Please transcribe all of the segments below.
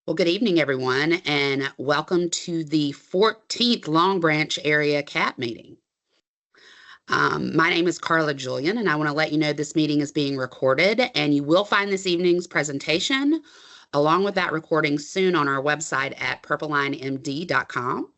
Well, good evening, everyone, and welcome to the 14th Long Branch Area CAP meeting. My name is Carla Julian, and I want to let you know this meeting is being recorded, and you will find this evening's presentation along with that recording soon on our website at purplelinemd.com.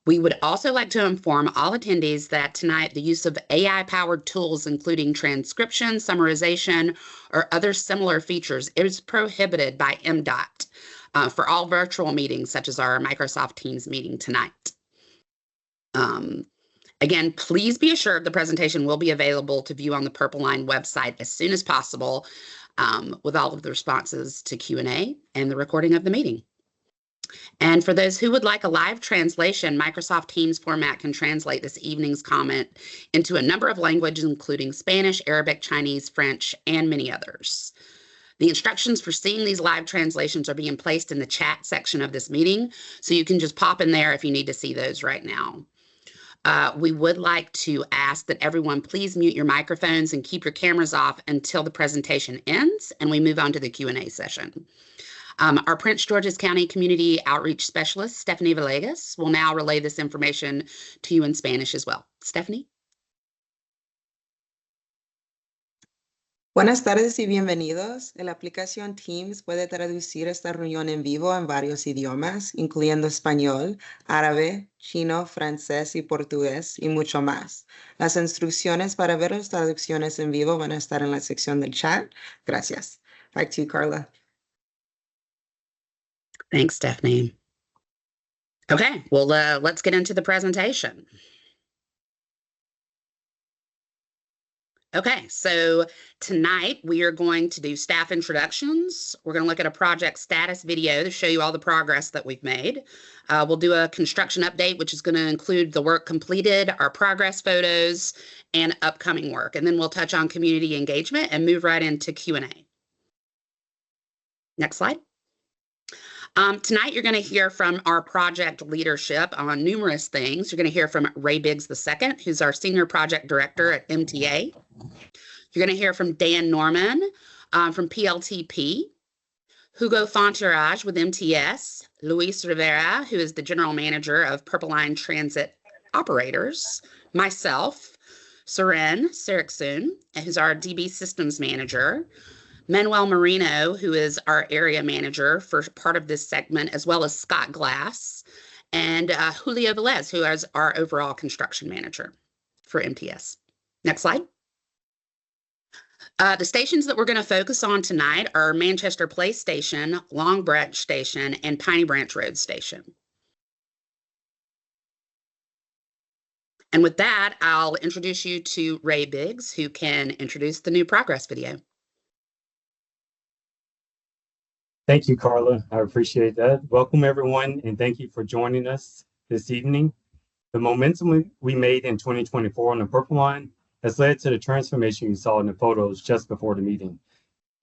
We would also like to inform all attendees that tonight the use of AI-powered tools, including transcription, summarization, or other similar features, is prohibited by MDOT for all virtual meetings, such as our Microsoft Teams meeting tonight. Again, please be assured the presentation will be available to view on the Purple Line website as soon as possible with all of the responses to Q&A and the recording of the meeting. And for those who would like a live translation, Microsoft Teams format can translate this evening's comment into a number of languages, including Spanish, Arabic, Chinese, French, and many others. The instructions for seeing these live translations are being placed in the chat section of this meeting, so you can just pop in there if you need to see those right now. We would like to ask that everyone please mute your microphones and keep your cameras off until the presentation ends and we move on to the Q&A session. Our Prince George's County Community Outreach Specialist, Stephanie Villegas, will now relay this information to you in Spanish as well. Stephanie? Buenas tardes y bienvenidos. La aplicación Teams puede traducir esta reunión en vivo en varios idiomas, incluyendo español, árabe, chino, francés y portugués, y mucho más. Las instrucciones para ver las traducciones en vivo van a estar en la sección del chat. Gracias. Back to you, Carla. Thanks, Stephanie. Okay, well, let's get into the presentation. Okay, so tonight we are going to do staff introductions. We're going to look at a project status video to show you all the progress that we've made. We'll do a construction update, which is going to include the work completed, our progress photos, and upcoming work. And then we'll touch on community engagement and move right into Q&A. Next slide. Tonight, you're going to hear from our project leadership on numerous things. You're going to hear from Ray Biggs II, who's our Senior Project Director at MTA. You're going to hear from Dan Norman from PLTP, Hugo Fonterrage with MTS, Luis Rivera, who is the General Manager of Purple Line Transit Operators, myself, Seren Seriksun, who's our DB Systems Manager, Manuel Marino, who is our area manager for part of this segment, as well as Scott Glass, and Julio Velez, who is our overall construction manager for MTS. Next slide. The stations that we're going to focus on tonight are Manchester Place Station, Long Branch Station, and Piney Branch Road Station. And with that, I'll introduce you to Ray Biggs, who can introduce the new progress video. Thank you, Carla. I appreciate that. Welcome, everyone, and thank you for joining us this evening. The momentum we made in 2024 on the Purple Line has led to the transformation you saw in the photos just before the meeting.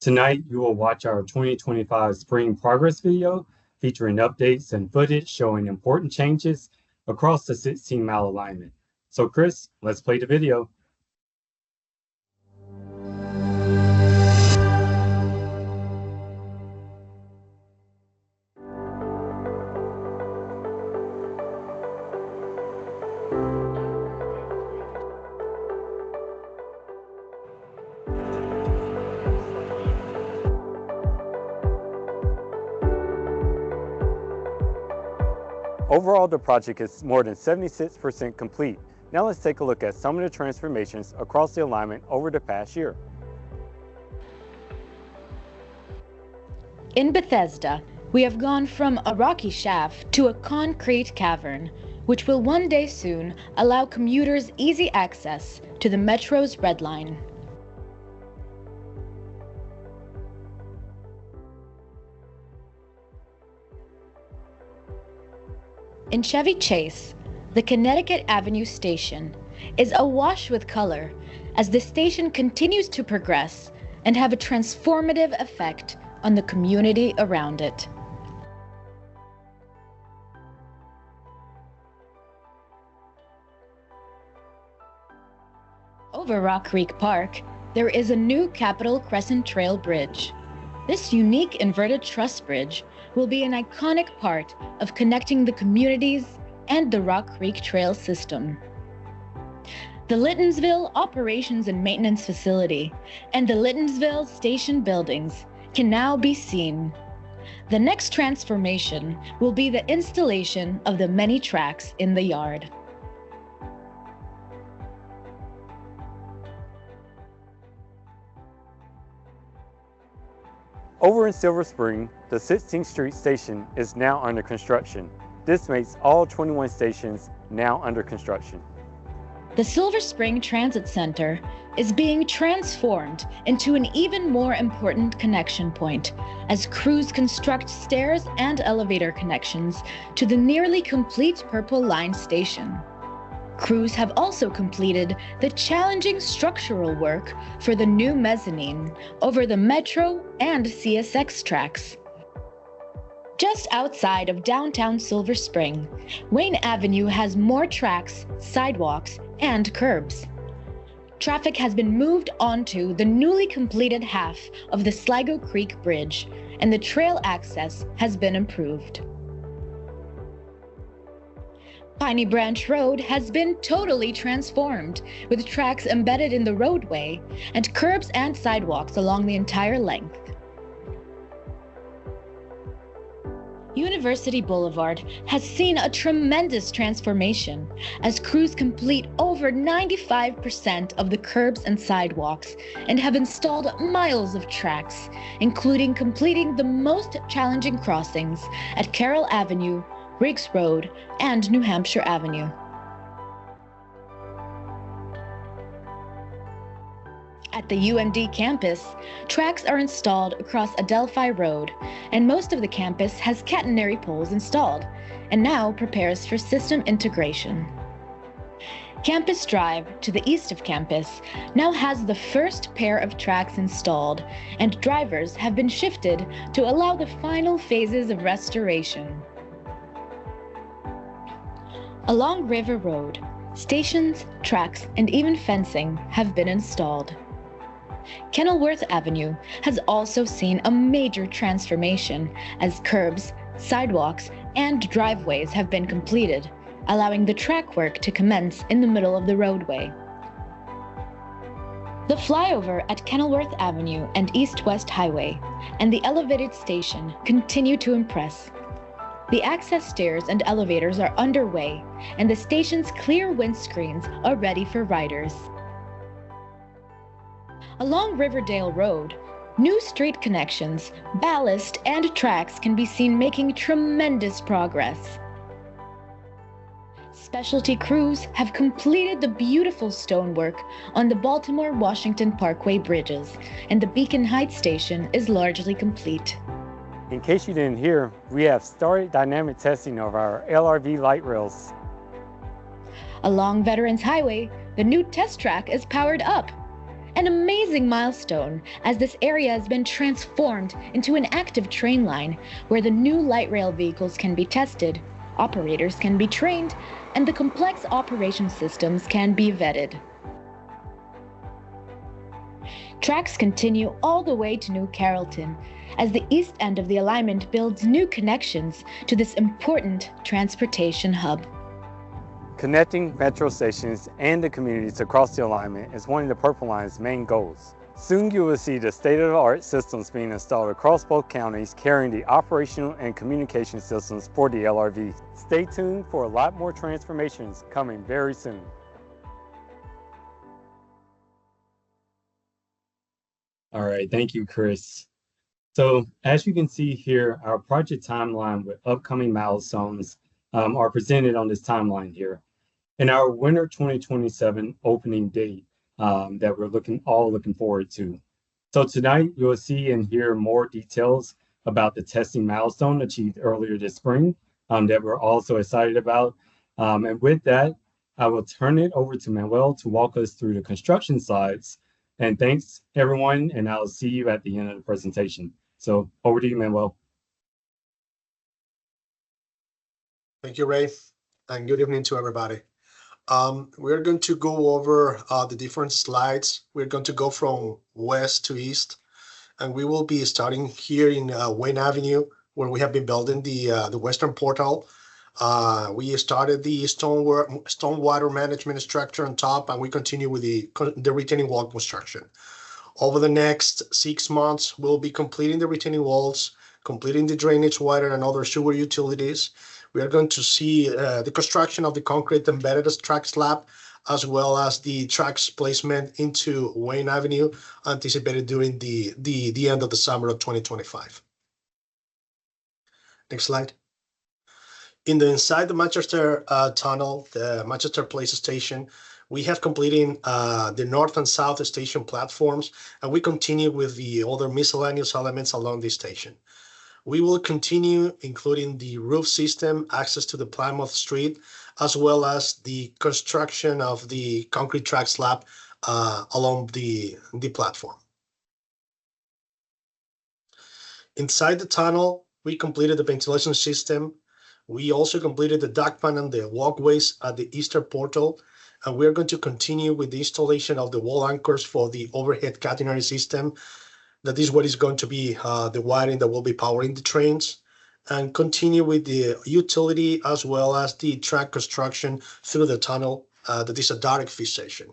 Tonight, you will watch our 2025 Spring Progress video featuring updates and footage showing important changes across the 16-mile alignment. So, Chris, let's play the video. Overall, the project is more than 76% complete. Now let's take a look at some of the transformations across the alignment over the past year. In Bethesda, we have gone from a rocky shaft to a concrete cavern, which will one day soon allow commuters easy access to the Metro's Red Line. In Chevy Chase, the Connecticut Avenue station is awash with color as the station continues to progress and have a transformative effect on the community around it. Over Rock Creek Park, there is a new Capitol Crescent Trail Bridge. This unique inverted truss bridge will be an iconic part of connecting the communities and the Rock Creek Trail system. The Littonsville Operations and Maintenance Facility and the Littonsville Station buildings can now be seen. The next transformation will be the installation of the many tracks in the yard. Over in Silver Spring, the 16th Street station is now under construction. This makes all 21 stations now under construction. The Silver Spring Transit Center is being transformed into an even more important connection point as crews construct stairs and elevator connections to the nearly complete Purple Line station. Crews have also completed the challenging structural work for the new mezzanine over the Metro and CSX tracks. Just outside of downtown Silver Spring, Wayne Avenue has more tracks, sidewalks, and curbs. Traffic has been moved onto the newly completed half of the Sligo Creek Bridge, and the trail access has been improved. Piney Branch Road has been totally transformed, with tracks embedded in the roadway and curbs and sidewalks along the entire length. University Boulevard has seen a tremendous transformation as crews complete over 95% of the curbs and sidewalks and have installed miles of tracks, including completing the most challenging crossings at Carroll Avenue, Riggs Road, and New Hampshire Avenue. At the UMD campus, tracks are installed across Adelphi Road, and most of the campus has catenary poles installed, and now prepares for system integration. Campus Drive, to the east of campus, now has the first pair of tracks installed, and drivers have been shifted to allow the final phases of restoration. Along River Road, stations, tracks, and even fencing have been installed. Kenilworth Avenue has also seen a major transformation as curbs, sidewalks, and driveways have been completed, allowing the track work to commence in the middle of the roadway. The flyover at Kenilworth Avenue and East-West Highway and the elevated station continue to impress. The access stairs and elevators are underway, and the station's clear windscreens are ready for riders. Along Riverdale Road, new street connections, ballast, and tracks can be seen making tremendous progress. Specialty crews have completed the beautiful stonework on the Baltimore-Washington Parkway bridges, and the Beacon Heights station is largely complete. In case you didn't hear, we have started dynamic testing of our LRV light rails. Along Veterans Highway, the new test track is powered up. An amazing milestone, as this area has been transformed into an active train line where the new light rail vehicles can be tested, operators can be trained, and the complex operation systems can be vetted. Tracks continue all the way to New Carrollton, as the east end of the alignment builds new connections to this important transportation hub. Connecting metro stations and the communities across the alignment is one of the Purple Line's main goals. Soon you will see the state-of-the-art systems being installed across both counties, carrying the operational and communication systems for the LRV. Stay tuned for a lot more transformations coming very soon. All right, thank you, Chris. So as you can see here, our project timeline with upcoming milestones are presented on this timeline here. And our winter 2027 opening date that we're all looking forward to. So tonight you'll see and hear more details about the testing milestone achieved earlier this spring that we're also excited about. And with that, I will turn it over to Manuel to walk us through the construction slides. And thanks everyone, and I'll see you at the end of the presentation. So over to you, Manuel. Thank you, Ray, and good evening to everybody. We're going to go over the different slides. We're going to go from west to east, and we will be starting here in Wayne Avenue, where we have been building the western portal. We started the stormwater management structure on top, and we continue with the retaining wall construction. Over the next 6 months, we'll be completing the retaining walls, completing the drainage, water, and other sewer utilities. We are going to see the construction of the concrete embedded track slab, as well as the tracks placement into Wayne Avenue, anticipated during the end of the summer of 2025. Next slide. Inside the Manchester Tunnel, the Manchester Place Station, we have completing the north and south station platforms, and we continue with the other miscellaneous elements along the station. We will continue including the roof system, access to the Plymouth Street, as well as the construction of the concrete track slab along the platform. Inside the tunnel, we completed the ventilation system. We also completed the duct pan and the walkways at the eastern portal, and we're going to continue with the installation of the wall anchors for the overhead catenary system. That is what is going to be the wiring that will be powering the trains, and continue with the utility as well as the track construction through the tunnel. That is a direct fixation.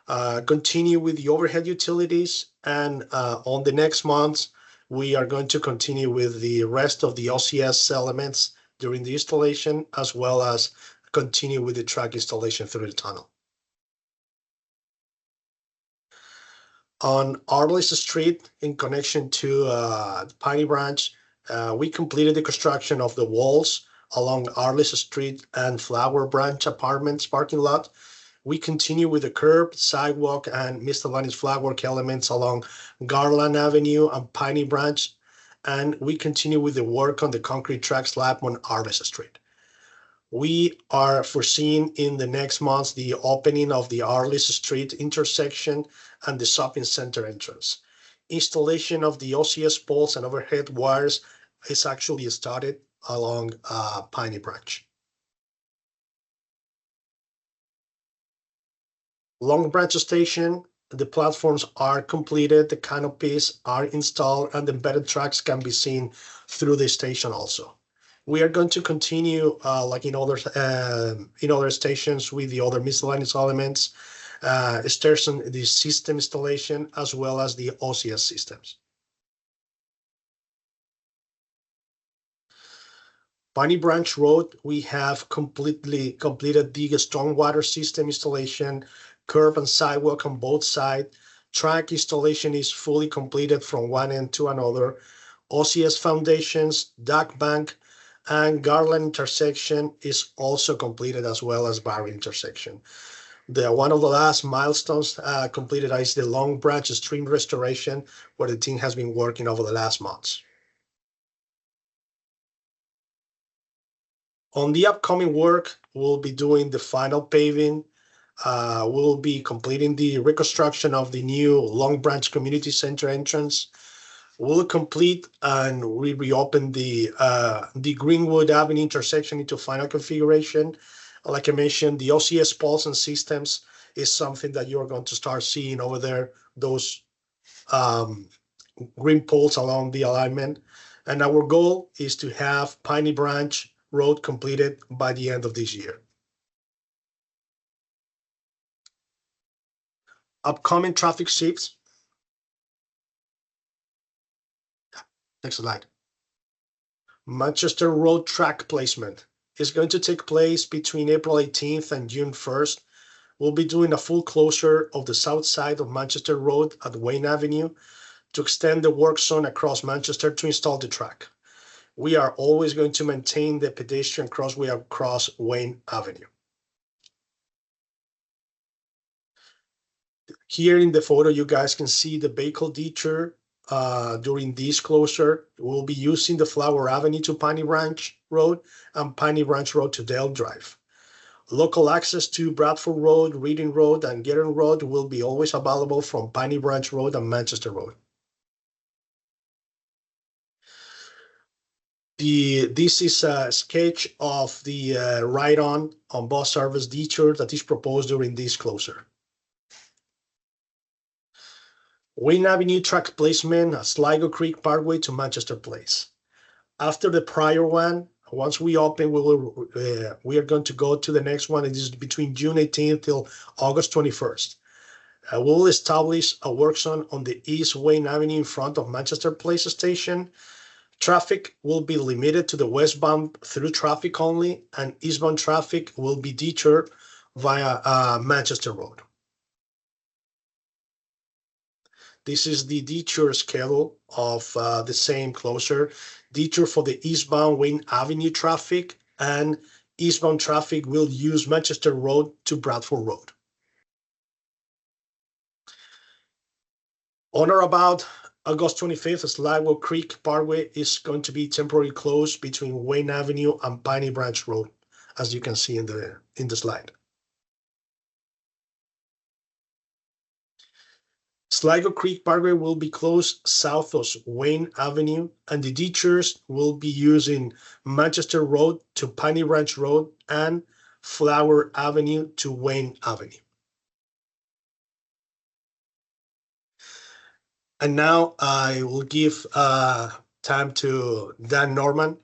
Continue with the overhead utilities, and on the next months, we are going to continue with the rest of the OCS elements during the installation, as well as continue with the track installation through the tunnel. On Arliss Street, in connection to Piney Branch, we completed the construction of the walls along Arliss Street and Flower Branch Apartments parking lot. We continue with the curb, sidewalk, and miscellaneous flatwork elements along Garland Avenue and Piney Branch, and we continue with the work on the concrete track slab on Arliss Street. We are foreseeing in the next months the opening of the Arliss Street intersection and the shopping center entrance. Installation of the OCS poles and overhead wires is actually started along Piney Branch. Long Branch Station, the platforms are completed, the canopies are installed, and the embedded tracks can be seen through the station also. We are going to continue, like in other stations, with the other miscellaneous elements, stairs and the system installation, as well as the OCS systems. Piney Branch Road, we have completely completed the stormwater system installation, curb and sidewalk on both sides. Track installation is fully completed from one end to another. OCS foundations, duct bank, and Garland intersection is also completed, as well as Barry intersection. One of the last milestones completed is the Long Branch stream restoration, where the team has been working over the last months. On the upcoming work, we'll be doing the final paving. We'll be completing the reconstruction of the new Long Branch Community Center entrance. We'll complete and we reopen the Greenwood Avenue intersection into final configuration. Like I mentioned, the OCS poles and systems is something that you're going to start seeing over there, those green poles along the alignment. And our goal is to have Piney Branch Road completed by the end of this year. Upcoming traffic shifts. Next slide. Manchester Road track placement is going to take place between April 18th and June 1st. We'll be doing a full closure of the south side of Manchester Road at Wayne Avenue to extend the work zone across Manchester to install the track. We are always going to maintain the pedestrian crossway across Wayne Avenue. Here in the photo, you guys can see the vehicle detour during this closure. We'll be using the Flower Avenue to Piney Branch Road and Piney Branch Road to Dale Drive. Local access to Bradford Road, Reading Road, and Gearing Road will be always available from Piney Branch Road and Manchester Road. This is a sketch of the ride-on bus service detour that is proposed during this closure. Wayne Avenue track placement at Sligo Creek Parkway to Manchester Place. After the prior one, once we open, we are going to go to the next one. It is between June 18th till August 21st. We'll establish a work zone on the East Wayne Avenue in front of Manchester Place Station. Traffic will be limited to the westbound through traffic only, and eastbound traffic will be detoured via Manchester Road. This is the detour schedule of the same closure. Detour for the eastbound Wayne Avenue traffic, and eastbound traffic will use Manchester Road to Bradford Road. On or about August 25th, Sligo Creek Parkway is going to be temporarily closed between Wayne Avenue and Piney Branch Road, as you can see in the slide. Sligo Creek Parkway will be closed south of Wayne Avenue, and the detours will be using Manchester Road to Piney Branch Road and Flower Avenue to Wayne Avenue. And now I will give time to Dan Norman.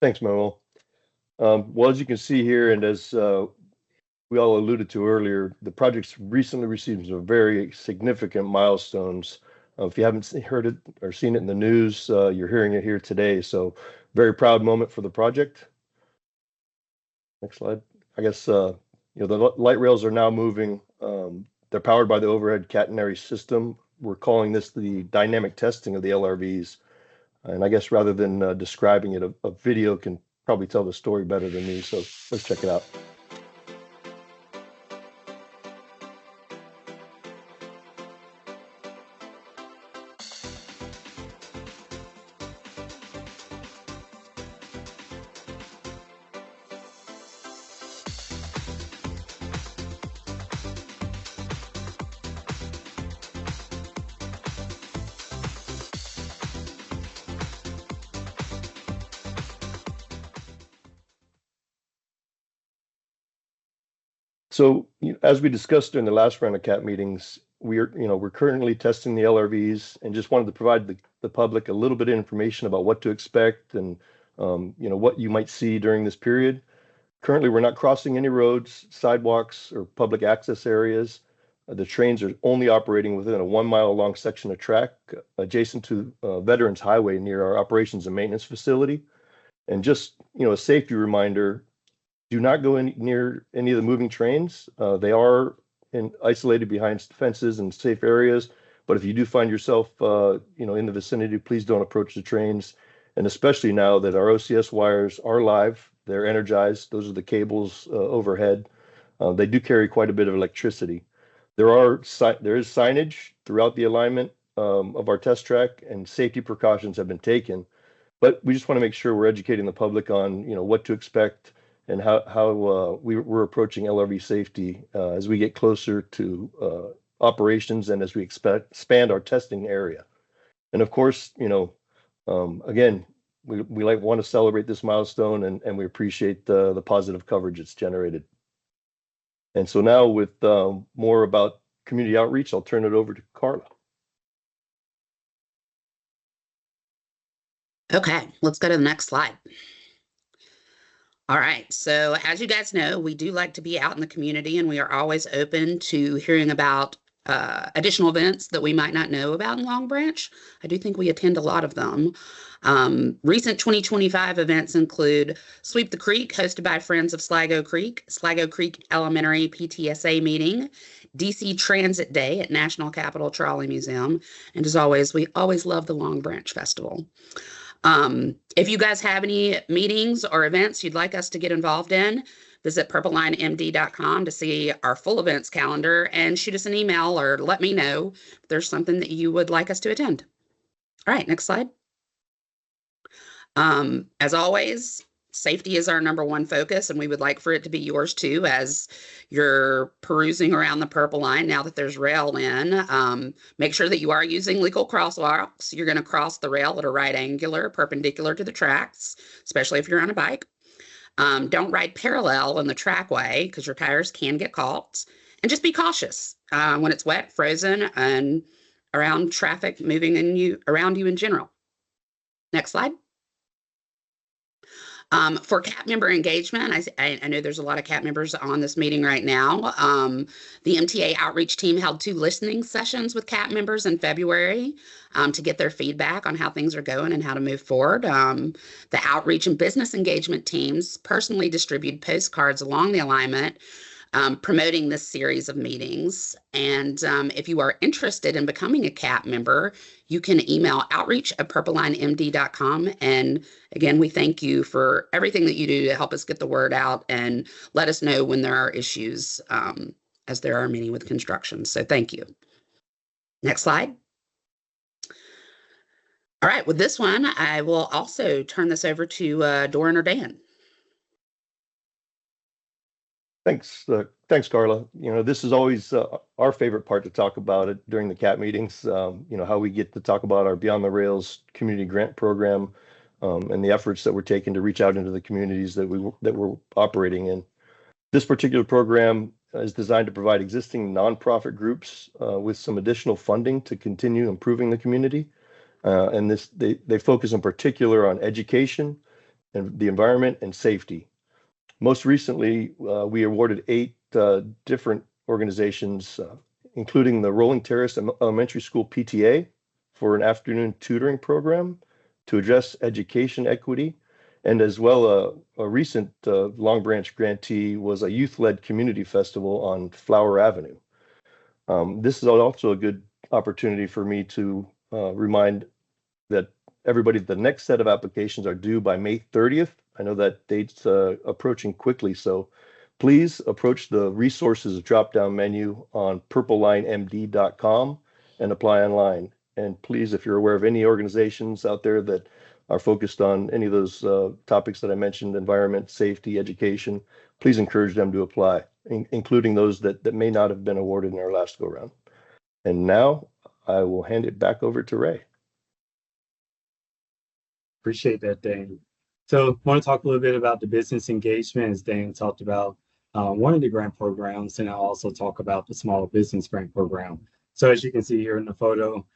Thanks, Manuel. Well, as you can see here, and as we all alluded to earlier, the project's recently received some very significant milestones. If you haven't heard it or seen it in the news, you're hearing it here today. So very proud moment for the project. Next slide. I guess, the light rails are now moving. They're powered by the overhead catenary system. We're calling this the dynamic testing of the LRVs. And I guess rather than describing it, a video can probably tell the story better than me. So let's check it out. So as we discussed during the last round of CAT meetings, we're currently testing the LRVs and just wanted to provide the public a little bit of information about what to expect and what you might see during this period. Currently, we're not crossing any roads, sidewalks, or public access areas. The trains are only operating within a 1 mile long section of track adjacent to Veterans Highway near our operations and maintenance facility. And just a safety reminder, do not go near any of the moving trains. They are isolated behind fences and safe areas. But if you do find yourself, in the vicinity, please don't approach the trains. And especially now that our OCS wires are live, they're energized. Those are the cables overhead. They do carry quite a bit of electricity. There is signage throughout the alignment of our test track, and safety precautions have been taken. But we just want to make sure we're educating the public on what to expect and how we're approaching LRV safety as we get closer to operations and as we expand our testing area. And of course, again, we want to celebrate this milestone, and we appreciate the positive coverage it's generated. And so now with more about community outreach, I'll turn it over to Carla. Okay, let's go to the next slide. All right, so as you guys know, we do like to be out in the community, and we are always open to hearing about additional events that we might not know about in Long Branch. I do think we attend a lot of them. Recent 2025 events include Sweep the Creek, hosted by Friends of Sligo Creek Elementary PTSA meeting, DC Transit Day at National Capital Trolley Museum, and as always, we always love the Long Branch Festival. If you guys have any meetings or events you'd like us to get involved in, visit purplelinemd.com to see our full events calendar and shoot us an email or let me know if there's something that you would like us to attend. All right, next slide. As always, safety is our #1 focus, and we would like for it to be yours too as you're perusing around the Purple Line now that there's rail in. Make sure that you are using legal crosswalks. You're going to cross the rail at a right angular perpendicular to the tracks, especially if you're on a bike. Don't ride parallel in the trackway because your tires can get caught. And just be cautious when it's wet, frozen, and around traffic moving around you in general. Next slide. For CAP member engagement, I know there's a lot of CAP members on this meeting right now. The MTA outreach team held 2 listening sessions with CAP members in February to get their feedback on how things are going and how to move forward. The outreach and business engagement teams personally distributed postcards along the alignment promoting this series of meetings. And if you are interested in becoming a CAP member, you can email outreach@purplelinemd.com. And again, we thank you for everything that you do to help us get the word out and let us know when there are issues, as there are many with construction. So thank you. Next slide. All right, with this one, I will also turn this over to Doran or Dan. Thanks, Carla. This is always our favorite part to talk about it during the CAP meetings. How we get to talk about our Beyond the Rails community grant program and the efforts that we're taking to reach out into the communities that we're operating in. This particular program is designed to provide existing nonprofit groups with some additional funding to continue improving the community. And they focus in particular on education and the environment and safety. Most recently, we awarded 8 different organizations, including the Rolling Terrace Elementary School PTA for an afternoon tutoring program to address education equity, and as well a recent Long Branch grantee was a youth-led community festival on Flower Avenue. This is also a good opportunity for me to remind that everybody, the next set of applications are due by May 30th. I know that date's approaching quickly, so please approach the resources drop-down menu on purplelinemd.com and apply online. And please, if you're aware of any organizations out there that are focused on any of those topics that I mentioned, environment, safety, education, please encourage them to apply, including those that may not have been awarded in our last go-round. And now I will hand it back over to Ray. Appreciate that, Dan. So I want to talk a little bit about the business engagement, as Dan talked about one of the grant programs, and I'll also talk about the small business grant program. So as you can see here in the photo,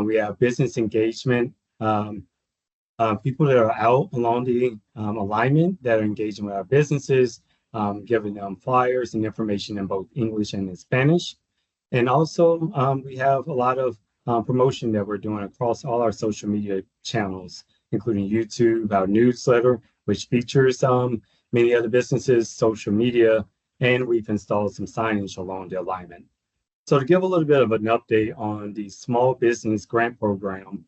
we have business engagement, people that are out along the alignment that are engaging with our businesses, giving them flyers and information in both English and in Spanish. And also we have a lot of promotion that we're doing across all our social media channels, including YouTube, our newsletter, which features many other businesses, social media, and we've installed some signage along the alignment. So to give a little bit of an update on the small business grant program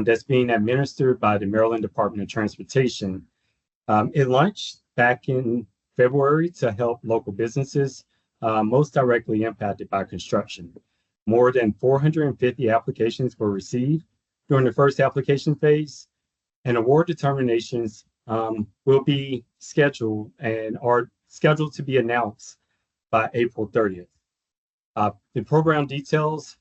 that's being administered by the Maryland Department of Transportation, it launched back in February to help local businesses most directly impacted by construction. More than 450 applications were received during the first application phase, and award determinations will be scheduled and are scheduled to be announced by April 30th. The program details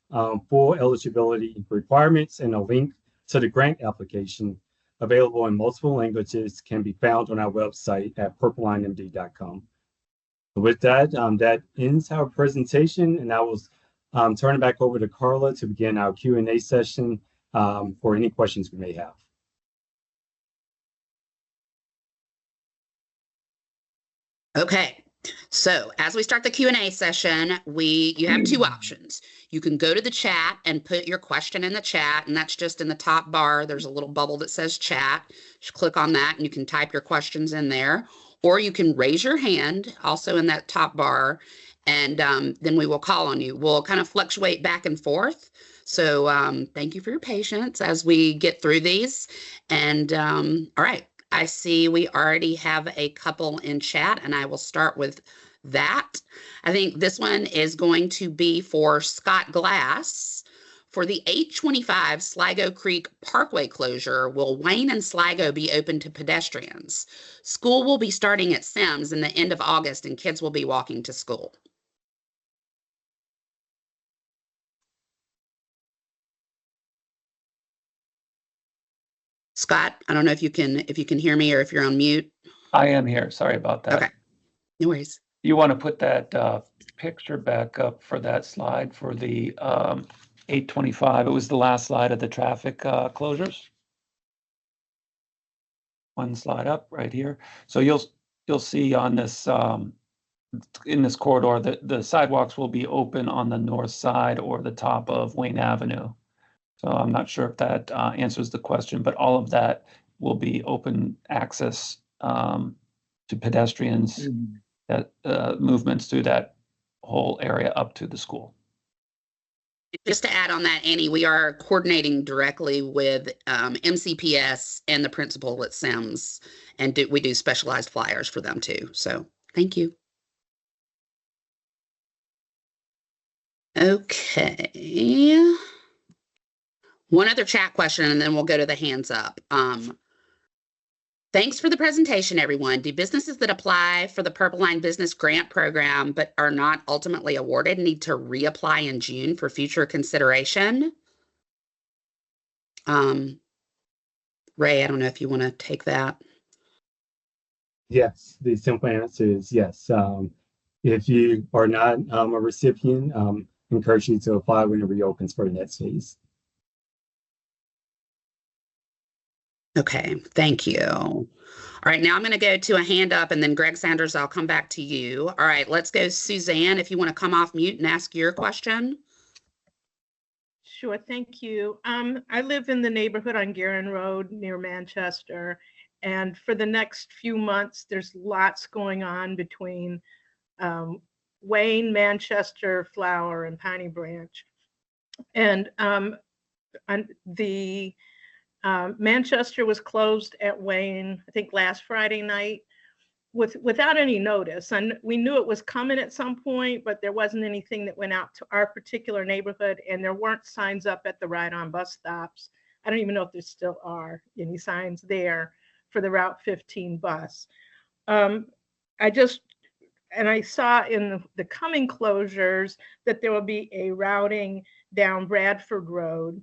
full eligibility requirements and a link to the grant application available in multiple languages can be found on our website at purplelinemd.com. With that, that ends our presentation, and I will turn it back over to Carla to begin our Q&A session for any questions we may have. Okay, so as we start the Q&A session, you have 2 options. You can go to the chat and put your question in the chat, and that's just in the top bar. There's a little bubble that says chat. Just click on that and you can type your questions in there. Or you can raise your hand also in that top bar, and then we will call on you. We'll kind of fluctuate back and forth. So thank you for your patience as we get through these. And all right. I see we already have a couple in chat, and I will start with that. I think this one is going to be for Scott Glass. For the 825 Sligo Creek Parkway closure, will Wayne and Sligo be open to pedestrians? School will be starting at Sims in the end of August, and kids will be walking to school. Scott, I don't know if you can hear me or if you're on mute. I am here. Sorry about that. Okay, no worries. You want to put that picture back up for that slide for the 825. It was the last slide of the traffic closures. One slide up right here. So you'll see on this in this corridor that the sidewalks will be open on the north side or the top of Wayne Avenue. So I'm not sure if that answers the question, but all of that will be open access to pedestrians, that movements through that whole area up to the school. Just to add on that, Annie, we are coordinating directly with MCPS and the principal at Sims, and we do specialized flyers for them too. So thank you. Okay. One other chat question, and then we'll go to the hands up. Thanks for the presentation, everyone. Do businesses that apply for the Purple Line Business Grant Program but are not ultimately awarded need to reapply in June for future consideration? Ray, I don't know if you want to take that. Yes, the simple answer is yes. If you are not a recipient, encourage you to apply when it reopens for the next phase. Okay, thank you. All right, now I'm going to go to a hand up, and then Greg Sanders, I'll come back to you. All right, let's go, Suzanne, if you want to come off mute and ask your question. Sure, thank you. I live in the neighborhood on Guerin Road near Manchester, and for the next few months, there's lots going on between Wayne, Manchester, Flower, and Piney Branch. And Manchester was closed at Wayne, I think last Friday night, without any notice. And we knew it was coming at some point, but there wasn't anything that went out to our particular neighborhood, and there weren't signs up at the ride-on bus stops. I don't even know if there still are any signs there for the Route 15 bus. I saw in the coming closures that there will be a routing down Bradford Road.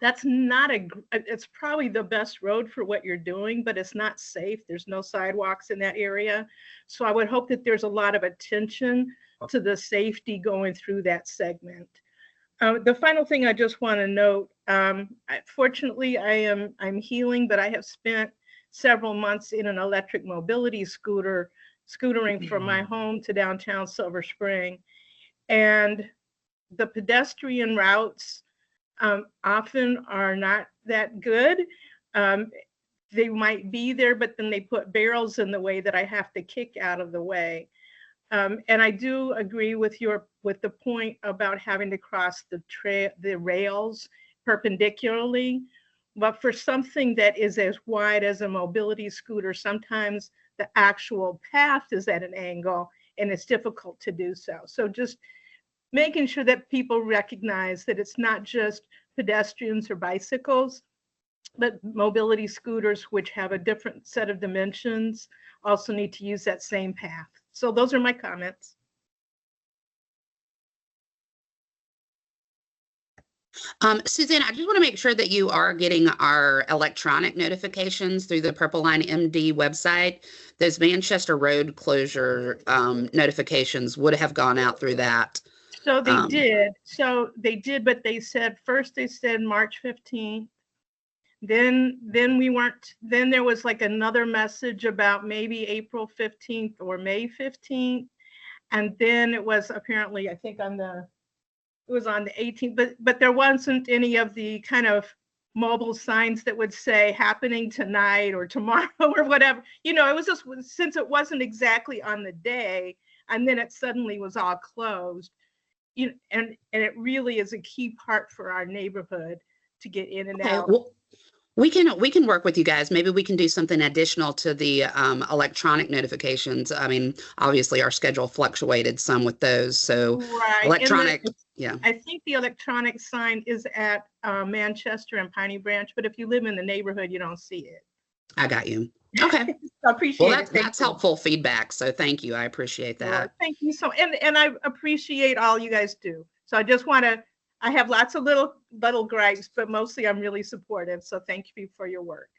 That's not it's probably the best road for what you're doing, but it's not safe. There's no sidewalks in that area. So I would hope that there's a lot of attention to the safety going through that segment. The final thing I just want to note, fortunately, I'm healing, but I have spent several months in an electric mobility scootering from my home to downtown Silver Spring. And the pedestrian routes often are not that good. They might be there, but then they put barrels in the way that I have to kick out of the way. And I do agree with the point about having to cross the rails perpendicularly. But for something that is as wide as a mobility scooter, sometimes the actual path is at an angle and it's difficult to do so. So just making sure that people recognize that it's not just pedestrians or bicycles, but mobility scooters, which have a different set of dimensions, also need to use that same path. So those are my comments. Suzanne, I just want to make sure that you are getting our electronic notifications through the Purple Line MD website. Those Manchester Road closure notifications would have gone out through that. So they did. But they said March 15th. Then there was like another message about maybe April 15th or May 15th. And then it was apparently, I think it was on the 18th, but there wasn't any of the kind of mobile signs that would say happening tonight or tomorrow or whatever. It was just, since it wasn't exactly on the day, and then it suddenly was all closed. And it really is a key part for our neighborhood to get in and out. Well, we can work with you guys. Maybe we can do something additional to the electronic notifications. I mean, obviously our schedule fluctuated some with those, so right. Electronic, yeah. I think the electronic sign is at Manchester and Piney Branch, but if you live in the neighborhood, you don't see it. I got you. Okay. I appreciate well, it. that's helpful feedback. So thank you. I appreciate that. Well, thank you so, and I appreciate all you guys do. So I just want to, I have lots of little gripes, but mostly I'm really supportive. So thank you for your work.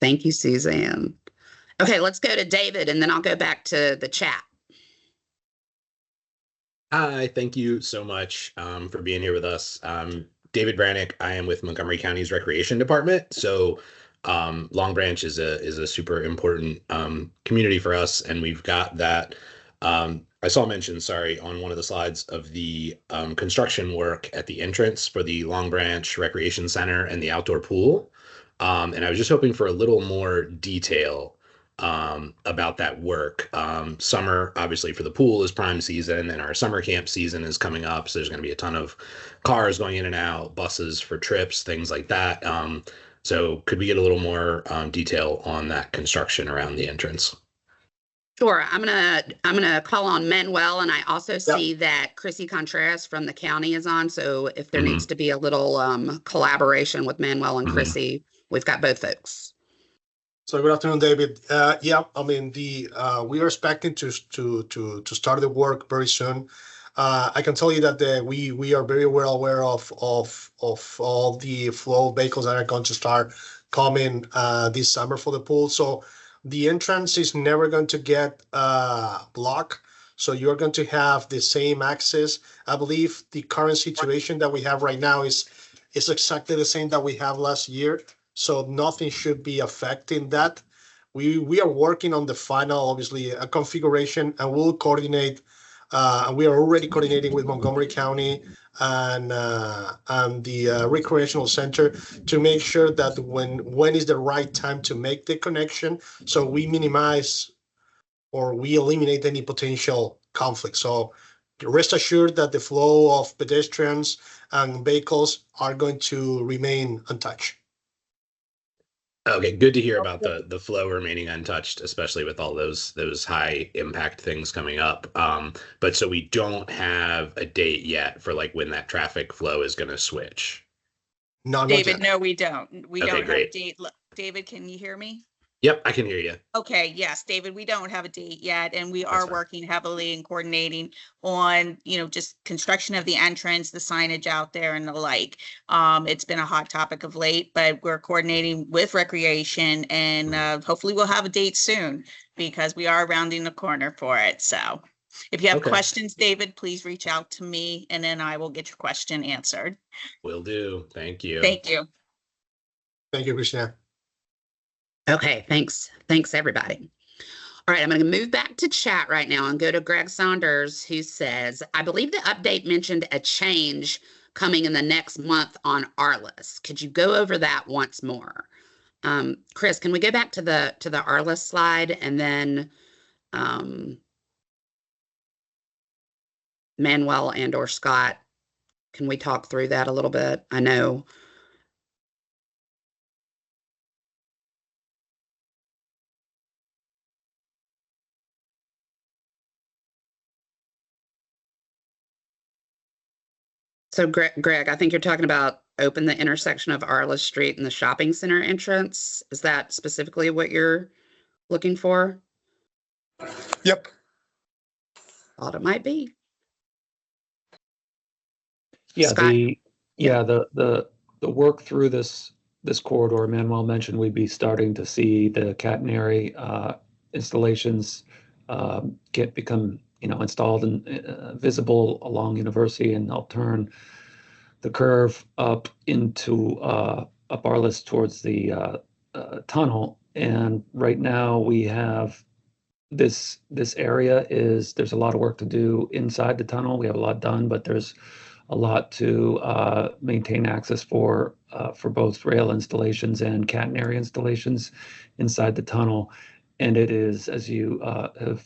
Thank you, Suzanne. Okay, let's go to David and then I'll go back to the chat. Hi, thank you so much for being here with us. David Brannick. I am with Montgomery County's Recreation Department. So Long Branch is a super important community for us, and we've got that. I saw mention, sorry, on one of the slides of the construction work at the entrance for the Long Branch Recreation Center and the outdoor pool. And I was just hoping for a little more detail about that work. Summer, obviously, for the pool is prime season, and our summer camp season is coming up. So there's going to be a ton of cars going in and out, buses for trips, things like that. So could we get a little more detail on that construction around the entrance? Sure. I'm gonna call on Manuel, and I also see that Chrissy Contreras from the county is on. So if there needs to be a little collaboration with Manuel and Chrissy, we've got both folks. So good afternoon, David. Yeah, I mean we are expecting to start the work very soon. I can tell you that we are very well aware of all the flow of vehicles that are going to start coming this summer for the pool. So the entrance is never going to get blocked. So you're going to have the same access. I believe the current situation that we have right now is exactly the same that we have last year. So nothing should be affecting that. We are working on the final, obviously, a configuration, and we'll coordinate. And we are already coordinating with Montgomery County and the recreational center to make sure that when is the right time to make the connection, so we minimize or we eliminate any potential conflict. So rest assured that the flow of pedestrians and vehicles are going to remain untouched. Okay, good to hear about the flow remaining untouched, especially with all those high impact things coming up. But so we don't have a date yet for like when that traffic flow is going to switch. No, David, no, we don't. We Okay, don't have great. a date. David, can you hear me? Yep, I can hear you. Okay, yes, David, we don't have a date yet, and we are fine. working heavily and coordinating on, just construction of the entrance, the signage out there and the like. It's been a hot topic of late, but we're coordinating with recreation, and hopefully we'll have a date soon because we are rounding the corner for it. So if you have Okay. questions, David, please reach out to me and then I will get your question answered. Will do. Thank you. Thank you. Thank you, Christina. Okay, thanks. Thanks, everybody. All right, I'm going to move back to chat right now and go to Greg Saunders, who says, I believe the update mentioned a change coming in the next month on our list. Could you go over that once more? Chris, can we go back to the our list slide, and then Manuel and or Scott, can we talk through that a little bit? I know. So Greg, I think you're talking about open the intersection of Arliss Street and the shopping center entrance. Is that specifically what you're looking for? Yep. Thought it might be. Yeah, Scott? the work through this corridor, Manuel mentioned we'd be starting to see the catenary installations become installed and visible along University, and they'll turn the curve up into up Arliss towards the tunnel. And right now we have this area there's a lot of work to do inside the tunnel. We have a lot done, but there's a lot to maintain access for both rail installations and catenary installations inside the tunnel. And it is, as you have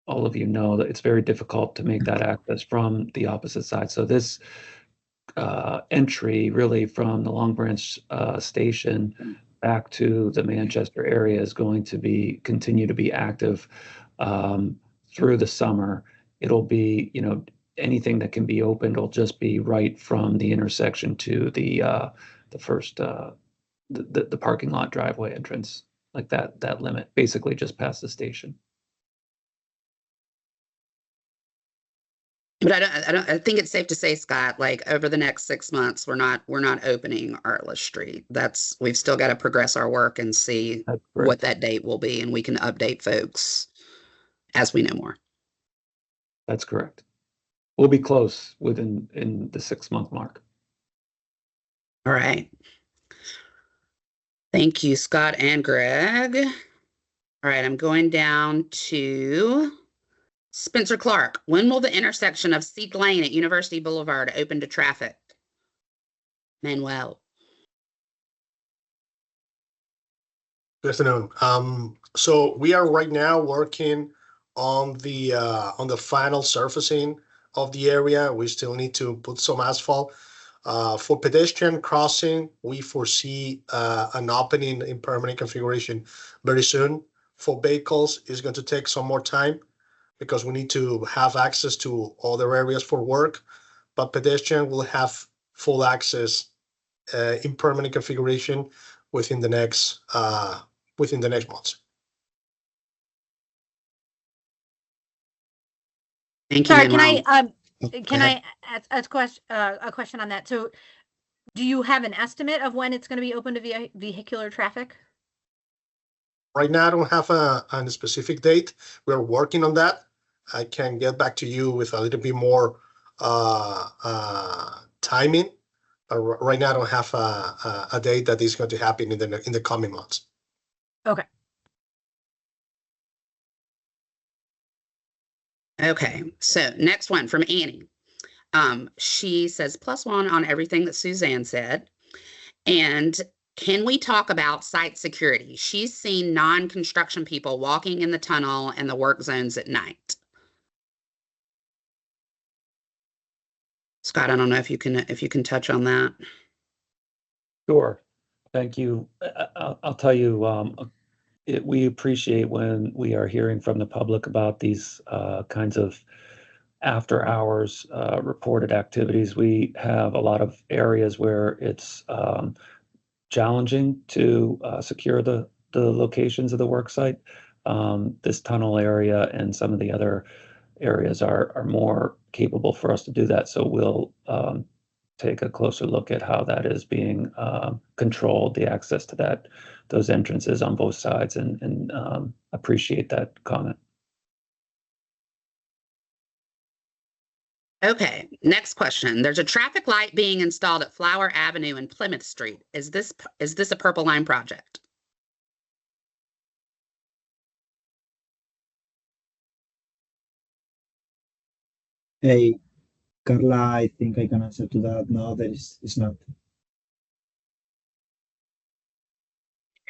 all of you know, that it's very difficult to make that access from the opposite side. So this entry really from the Long Branch station back to the Manchester area is going to continue to be active through the summer. It'll be, anything that can be opened will just be right from the intersection to the first the parking lot driveway entrance, like that limit, basically just past the station. But I think it's safe to say, Scott, like over the next 6 months, we're not opening Arliss Street. We've still got to progress our work and see That's what correct. that date will be, and we can update folks as we know more. That's correct. We'll be close in the 6-month mark. All right. Thank you, Scott and Greg. All right, I'm going down to Spencer Clark. When will the intersection of Seek Lane at University Boulevard open to traffic? Manuel. Good afternoon. So we are right now working on the final surfacing of the area. We still need to put some asphalt. For pedestrian crossing, we foresee an opening in permanent configuration very soon. For vehicles, it's going to take some more time because we need to have access to other areas for work. But pedestrian will have full access in permanent configuration within the next months. Thank you, Sorry, Manuel. can I ask a question on that? So do you have an estimate of when it's going to be open to vehicular traffic? Right now, I don't have a specific date. We're working on that. I can get back to you with a little bit more timing. But right now, I don't have a date that is going to happen in the coming months. Okay. Okay, so next one from Annie. She says +1 on everything that Suzanne said. And can we talk about site security? She's seen non-construction people walking in the tunnel and the work zones at night. Scott, I don't know if you can touch on that. Sure. Thank you. I'll tell you, we appreciate when we are hearing from the public about these kinds of after hours reported activities. We have a lot of areas where it's challenging to secure the locations of the work site. This tunnel area and some of the other areas are more capable for us to do that. So we'll take a closer look at how that is being controlled, the access to those entrances on both sides, and appreciate that comment. Okay, next question. There's a traffic light being installed at Flower Avenue and Plymouth Street. Is this a Purple Line project? Hey, Carla, I think I can answer to that. No, it's not.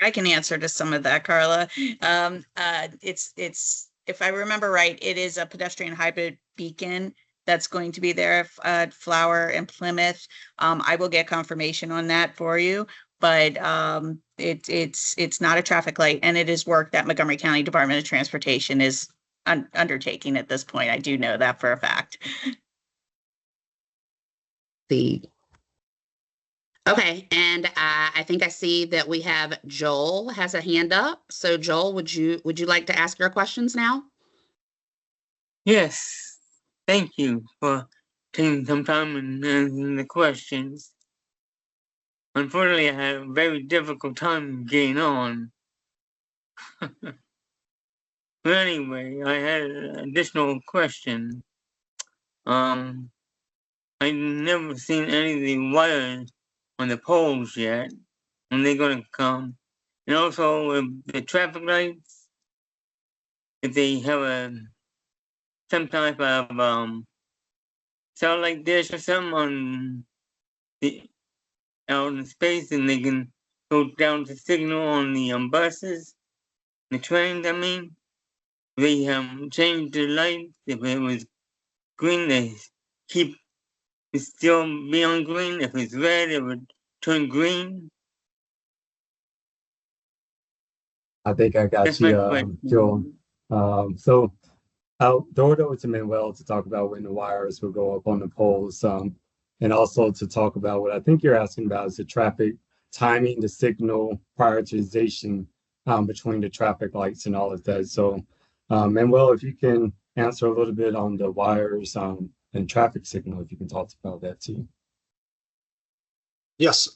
I can answer to some of that, Carla. It's if I remember right, it is a pedestrian hybrid beacon that's going to be there at Flower and Plymouth. I will get confirmation on that for you, but it's not a traffic light, and it is work that Montgomery County Department of Transportation is undertaking at this point. I do know that for a fact. Okay, and I think I see that we have Joel has a hand up. So Joel, would you like to ask your questions now? Yes, thank you for taking some time and answering the questions. Unfortunately, I had a very difficult time getting on. But anyway, I had an additional question. I've never seen any of the wires on the poles yet, when they're gonna come. And also the traffic lights, if they have some type of satellite dish or something on out in space, and they can go down to signal on the buses, the trains. I mean, they change the lights. If it was green, they keep it still be on green. If it's red, it would turn green. I think I got That's my you, question. Joel. So I'll throw it over to Manuel to talk about when the wires will go up on the poles, and also to talk about what I think you're asking about is the traffic timing, the signal prioritization between the traffic lights and all of that. So Manuel, if you can answer a little bit on the wires, and and traffic signal, if you can talk about that too. Yes.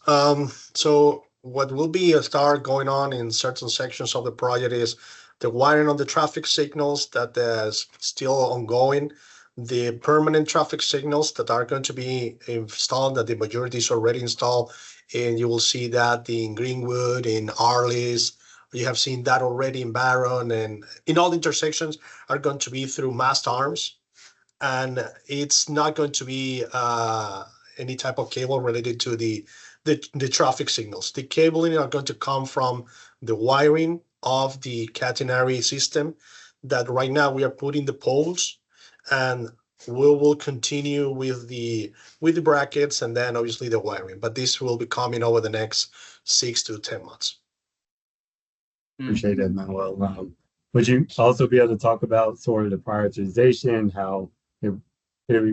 So what will be a start going on in certain sections of the project is the wiring of the traffic signals that is still ongoing, the permanent traffic signals that are going to be installed, that the majority is already installed. And you will see that in Greenwood, in Arliss, you have seen that already in Barron, and in all intersections are going to be through mast arms. And it's not going to be any type of cable related to the traffic signals. The cabling are going to come from the wiring of the catenary system that right now we are putting the poles, and we will continue with the brackets and then obviously the wiring. But this will be coming over the next 6 to 10 months. Appreciate that, Manuel. Would you also be able to talk about sort of the prioritization, how it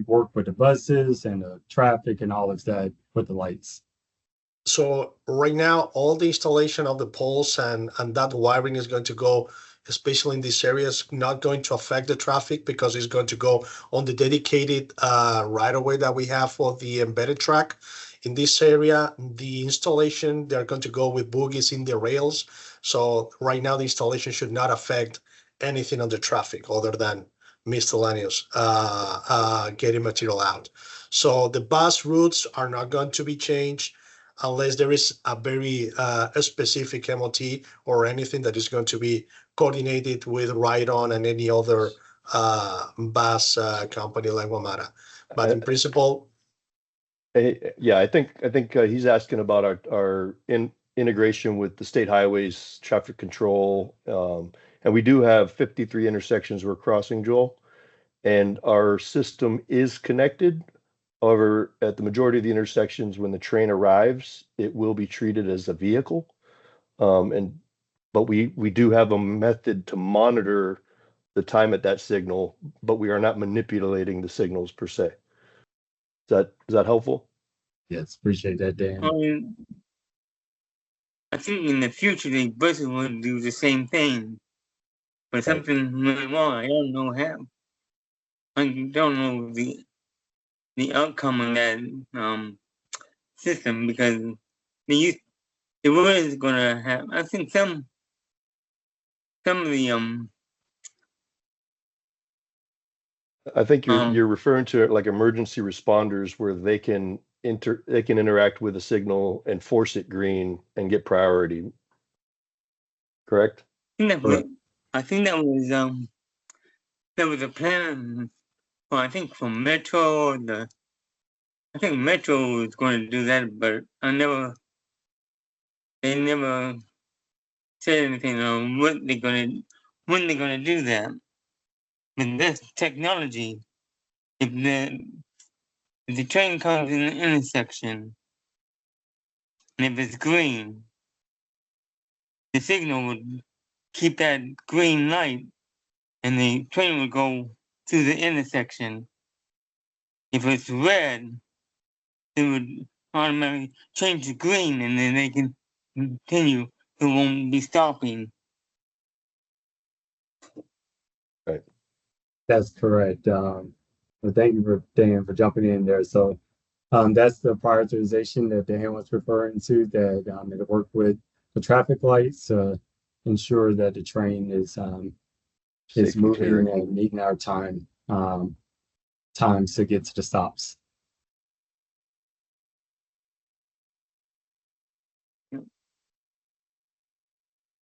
work with the buses and the traffic and all of that with the lights? So right now, all the installation of the poles and that wiring is going to go, especially in these areas, not going to affect the traffic because it's going to go on the dedicated right-of-way that we have for the embedded track. In this area, the installation, they're going to go with bogies in the rails. So right now, the installation should not affect anything on the traffic other than miscellaneous getting material out. So the bus routes are not going to be changed unless there is a very specific MOT or anything that is going to be coordinated with Ride-On and any other bus company like WMATA. But in principle, yeah, I think he's asking about our integration with the state highways traffic control, and we do have 53 intersections we're crossing, Joel, and our system is connected. However, at the majority of the intersections, when the train arrives, it will be treated as a vehicle. But we do have a method to monitor the time at that signal, but we are not manipulating the signals per se. Is that helpful? Yes, appreciate that, Dan. I think in the future the buses will do the same thing, but something went wrong. I don't know how. I don't know the outcome of that system because it was gonna have. I think some of the I think you're referring to like emergency responders where they can interact with a signal and force it green and get priority. Correct? I think that was a plan. Well, I think from Metro, I think Metro was going to do that, but they never said anything on when they're gonna do that. With this technology, if the train comes in the intersection, and if it's green, the signal would keep that green light, and the train would go through the intersection. If it's red, it would automatically change to green, and then they can continue. It won't be stopping. Right. That's correct. Well, thank you for Dan for jumping in there. So that's the prioritization that Dan was referring to, that it'll work with the traffic lights to ensure that the train is moving and meeting our times to get to the stops.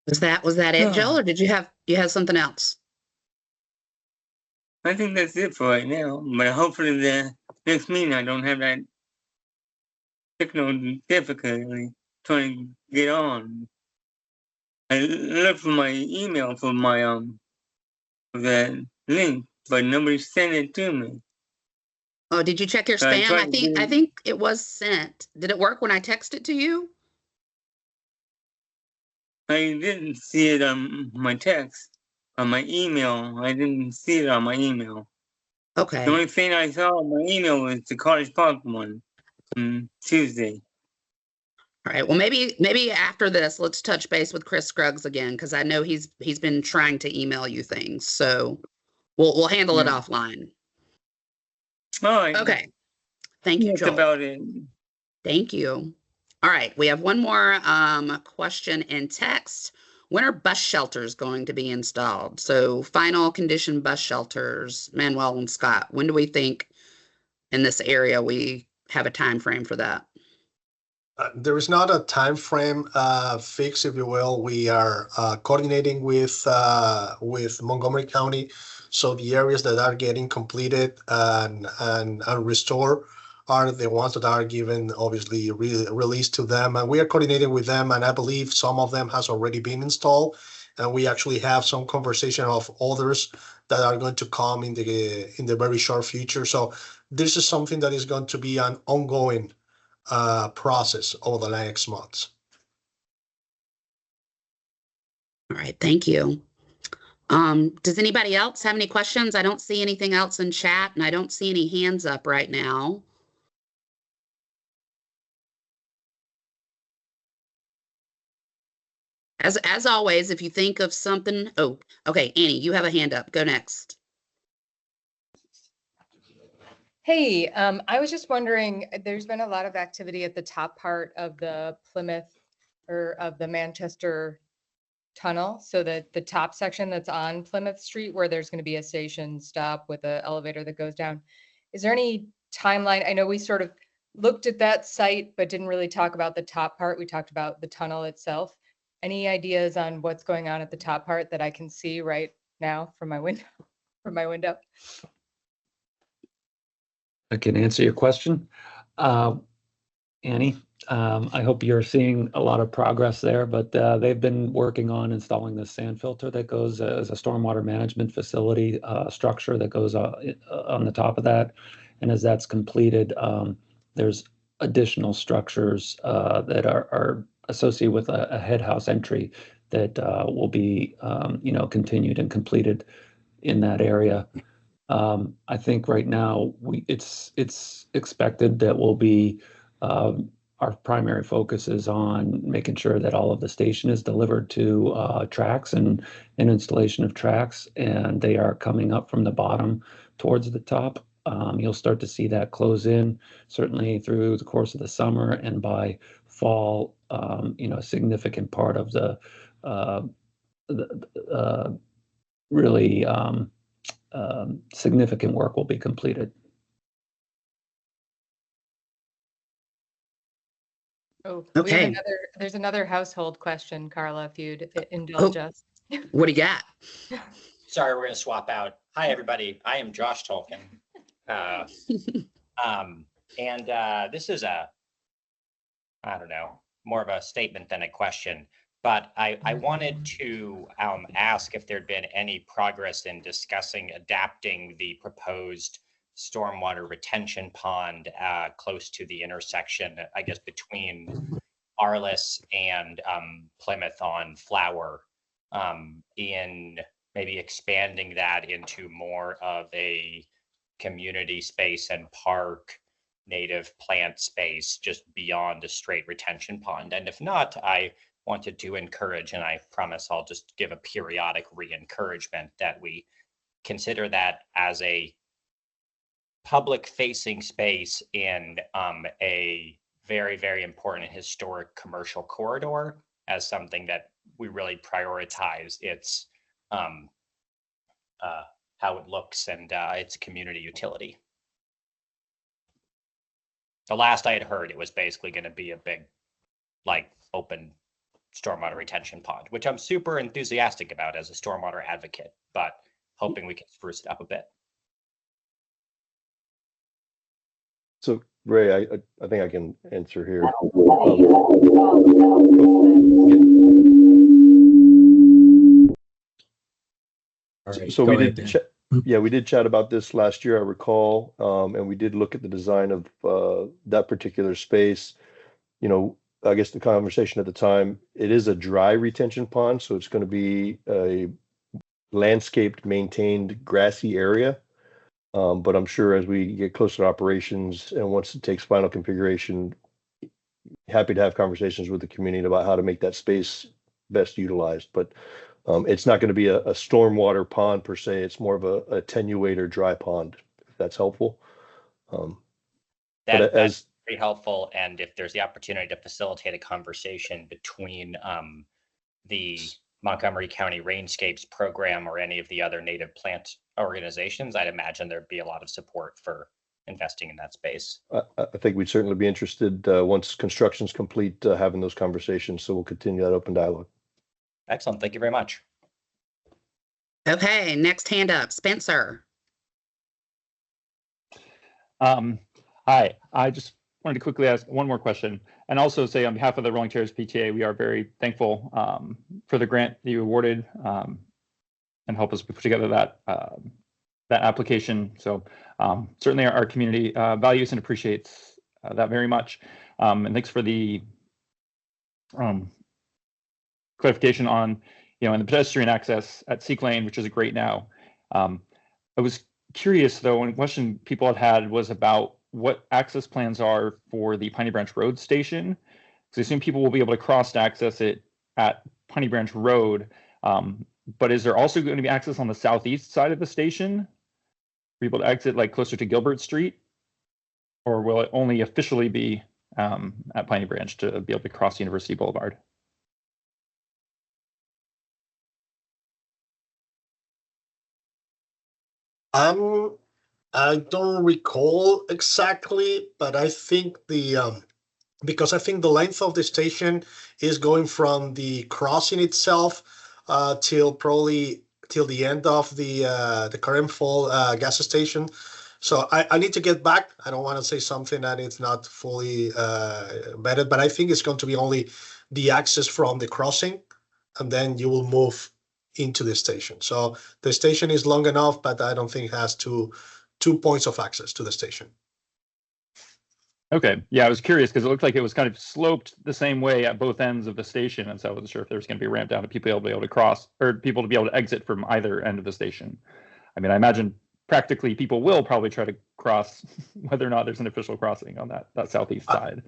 Was that it, Joel, or did you have something else? I think that's it for right now, but hopefully the next meeting I don't have that technical difficulty trying to get on. I looked for my email for my for that link, but nobody sent it to me. Oh, did you check your spam? I think it was sent. Did it work when I texted to you? I didn't see it on my text. On my email, I didn't see it on my email. Okay. The only thing I saw on my email was the College Park one on Tuesday. All right. Well, maybe after this, let's touch base with Chris Scruggs again, because I know he's been trying to email you things. So we'll handle it offline. All right. Okay. Thank you, That's Joel. about it. Thank you. All right, we have one more question in text. When are bus shelters going to be installed? So final condition bus shelters, Manuel and Scott, when do we think in this area we have a time frame for that? There is not a time frame fix, if you will. We are coordinating with Montgomery County, so the areas that are getting completed and restored are the ones that are given, obviously, released to them, and we are coordinating with them. And I believe some of them has already been installed, and we actually have some conversation of others that are going to come in the very short future. So this is something that is going to be an ongoing process over the next months. All right, thank you. Does anybody else have any questions? I don't see anything else in chat, and I don't see any hands up right now. As always, if you think of something, oh, okay, Annie, you have a hand up. Go next. Hey, I was just wondering, there's been a lot of activity at the top part of the Plymouth or of the Manchester tunnel. So the top section that's on Plymouth Street where there's going to be a station stop with an elevator that goes down. Is there any timeline? I know we sort of looked at that site, but didn't really talk about the top part. We talked about the tunnel itself. Any ideas on what's going on at the top part that I can see right now from my window? I can answer your question. Annie, I hope you're seeing a lot of progress there, but they've been working on installing the sand filter that goes as a stormwater management facility structure that goes on the top of that. And as that's completed, there's additional structures that are associated with a head house entry that will be, continued and completed in that area. I think right now it's expected that we'll be our primary focus is on making sure that all of the station is delivered to tracks and installation of tracks, and they are coming up from the bottom towards the top. You'll start to see that close in certainly through the course of the summer, and by fall, a significant part of the really significant work will be completed. Oh, okay. There's another household question, Carla, if you'd indulge us. What do you got? Sorry, we're going to swap out. Hi, everybody. I am Josh Tolkien. This is I don't know, more of a statement than a question. But I wanted to ask if there'd been any progress in discussing adapting the proposed stormwater retention pond close to the intersection, I guess, between Arliss and Plymouth on Flower, in maybe expanding that into more of a community space and park, native plant space, just beyond a straight retention pond. And if not, I wanted to encourage, and I promise I'll just give a periodic re-encouragement, that we consider that as a public facing space in a very, very important historic commercial corridor as something that we really prioritize its how it looks and its community utility. The last I had heard, it was basically going to be a big, like, open stormwater retention pond, which I'm super enthusiastic about as a stormwater advocate, but hoping we can spruce it up a bit. So Ray, I think I can answer here. So we did we did chat about this last year, I recall, and we did look at the design of that particular space. I guess the conversation at the time, it is a dry retention pond, so it's going to be a landscaped, maintained, grassy area. But I'm sure as we get closer to operations and once it takes final configuration, happy to have conversations with the community about how to make that space best utilized. But it's not going to be a stormwater pond per se. It's more of a attenuator dry pond, if that's helpful. But That's very helpful. And if there's the opportunity to facilitate a conversation between the Montgomery County Rainscapes program or any of the other native plant organizations, I'd imagine there'd be a lot of support for investing in that space. I think we'd certainly be interested once construction's complete, having those conversations. So we'll continue that open dialogue. Excellent. Thank you very much. Okay, next hand up, Spencer. Hi, I just wanted to quickly ask one more question and also say on behalf of the Rolling Chairs PTA, we are very thankful for the grant that you awarded and help us put together that application. So certainly our community values and appreciates that very much. And thanks for the clarification on, and the pedestrian access at Seek Lane, which is great now. I was curious though, one question people had was about what access plans are for the Piney Branch Road station. Because I assume people will be able to cross to access it at Piney Branch Road. But is there also going to be access on the southeast side of the station? Be able to exit like closer to Gilbert Street? Or will it only officially be at Piney Branch to be able to cross University Boulevard? I don't recall exactly, but I think because I think the length of the station is going from the crossing itself till the end of the current fall gas station. So I need to get back. I don't want to say something that it's not fully vetted, but I think it's going to be only the access from the crossing, and then you will move into the station. So the station is long enough, but I don't think it has two points of access to the station. Okay, yeah, I was curious because it looked like it was kind of sloped the same way at both ends of the station, and so I wasn't sure if there was going to be a ramp down to people to be able to cross or people to be able to exit from either end of the station. I mean, I imagine practically people will probably try to cross whether or not there's an official crossing on that southeast side.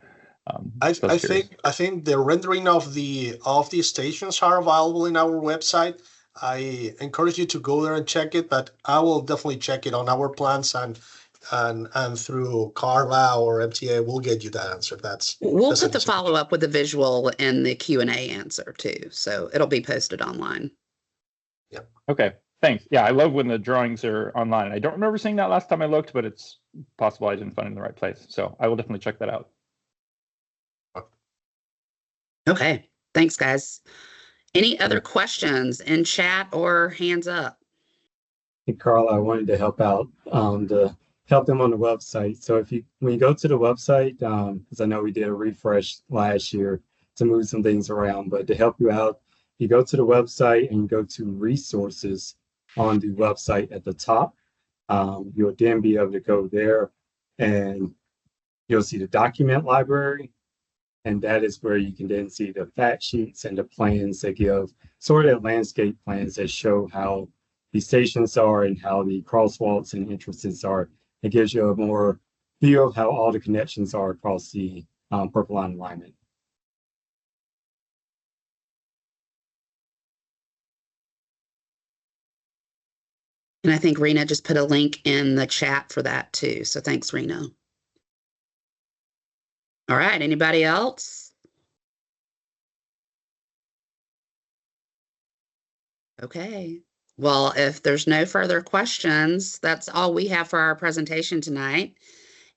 I think the rendering of the stations are available in our website. I encourage you to go there and check it, but I will definitely check it on our plans and through Carla or MTA, we'll get you that answer. We'll put the follow up with the visual and the Q&A answer too, so it'll be posted online. Yeah. Okay. Thanks. Yeah, I love when the drawings are online. I don't remember seeing that last time I looked, but it's possible I didn't find it in the right place. So I will definitely check that out. Okay. Thanks, guys. Any other questions in chat or hands up? Hey, Carl, I wanted to help out to help them on the website. So when you go to the website, because I know we did a refresh last year to move some things around, but to help you out, you go to the website and you go to resources on the website at the top. You'll then be able to go there and you'll see the document library. And that is where you can then see the fact sheets and the plans that give sort of landscape plans that show how the stations are and how the crosswalks and entrances are. It gives you a more view of how all the connections are across the Purple Line alignment. And I think Rena just put a link in the chat for that too. So thanks, Rena. All right, anybody else? Okay, well, if there's no further questions, that's all we have for our presentation tonight.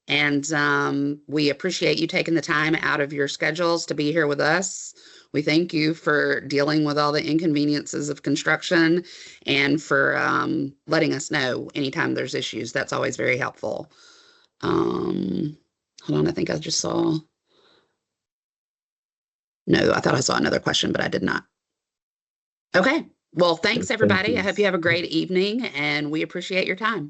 And we appreciate you taking the time out of your schedules to be here with us. We thank you for dealing with all the inconveniences of construction and for letting us know anytime there's issues. That's always very helpful. Hold on, I think I just saw. No, I thought I saw another question, but I did not. Okay, well, thanks everybody. I hope you have a great evening and we appreciate your time.